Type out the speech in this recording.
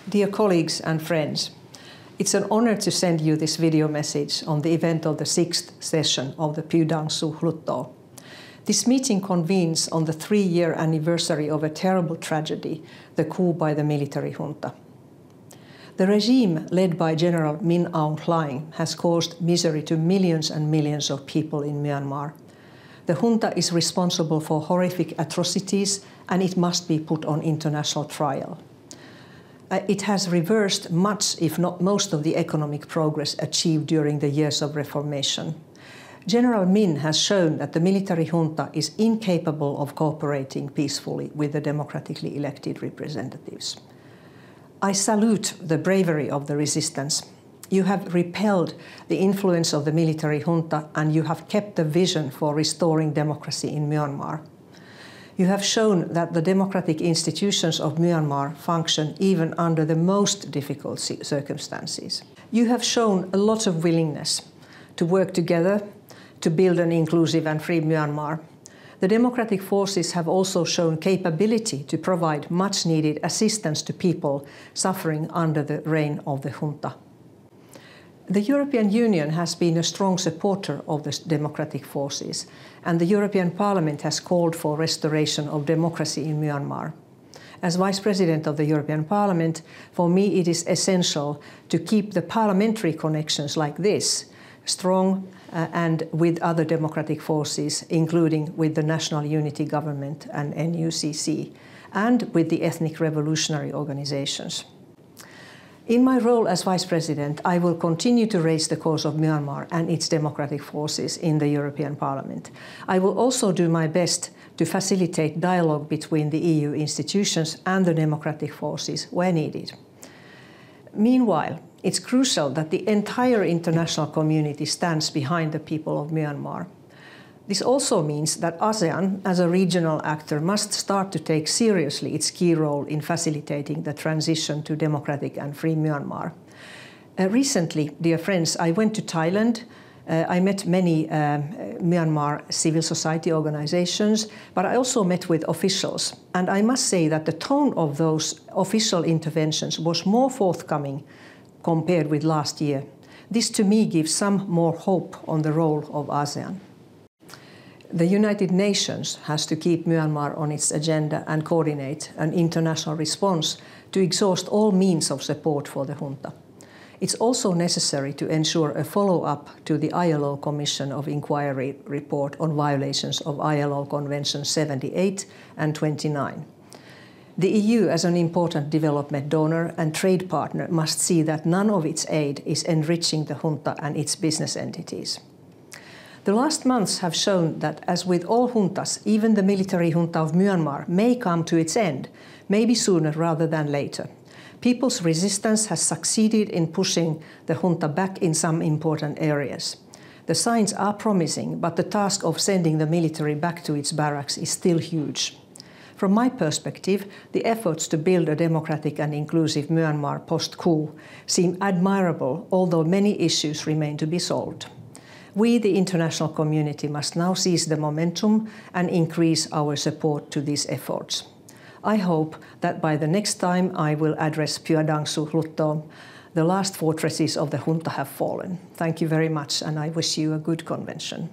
Dear colleagues and friends, it's an honor to send you this video message on the event of the 6th session of the Pyidaungsu Hluttaw. This meeting convenes on the 3-year anniversary of a terrible tragedy, the coup by the military junta. The regime led by General Min Aung Hlaing has caused misery to millions and millions of people in Myanmar. The junta is responsible for horrific atrocities and it must be put on international trial. It has reversed much, if not most, of the economic progress achieved during the years of reformation. General Min has shown that the military junta is incapable of cooperating peacefully with the democratically elected representatives. I salute the bravery of the resistance. You have repelled the influence of the military junta and you have kept the vision for restoring democracy in Myanmar. You have shown that the democratic institutions of Myanmar function even under the most difficult circumstances. You have shown a lot of willingness to work together to build an inclusive and free Myanmar. The democratic forces have also shown capability to provide much-needed assistance to people suffering under the reign of the junta. The European Union has been a strong supporter of the democratic forces, and the European Parliament has called for restoration of democracy in Myanmar. As Vice President of the European Parliament, for me it is essential to keep the parliamentary connections like this strong and with other democratic forces, including with the National Unity Government and NUCC, and with the ethnic revolutionary organizations. In my role as Vice President, I will continue to raise the cause of Myanmar and its democratic forces in the European Parliament. I will also do my best to facilitate dialogue between the EU institutions and the democratic forces where needed. Meanwhile, it's crucial that the entire international community stands behind the people of Myanmar. This also means that ASEAN, as a regional actor, must start to take seriously its key role in facilitating the transition to democratic and free Myanmar. Recently, dear friends, I went to Thailand. I met many Myanmar civil society organizations, but I also met with officials. And I must say that the tone of those official interventions was more forthcoming compared with last year. This to me gives some more hope on the role of ASEAN. The United Nations has to keep Myanmar on its agenda and coordinate an international response to exhaust all means of support for the junta. It's also necessary to ensure a follow-up to the ILO Commission of Inquiry report on violations of ILO Conventions 78 and 29. The EU, as an important development donor and trade partner, must see that none of its aid is enriching the junta and its business entities. The last months have shown that, as with all juntas, even the military junta of Myanmar may come to its end, maybe sooner rather than later. People's resistance has succeeded in pushing the junta back in some important areas. The signs are promising, but the task of sending the military back to its barracks is still huge. From my perspective, the efforts to build a democratic and inclusive Myanmar post-coup seem admirable, although many issues remain to be solved. We, the international community, must now seize the momentum and increase our support to these efforts. I hope that by the next time I will address Pyidaungsu Hluttaw, the last fortresses of the junta have fallen. Thank you very much, and I wish you a good convention.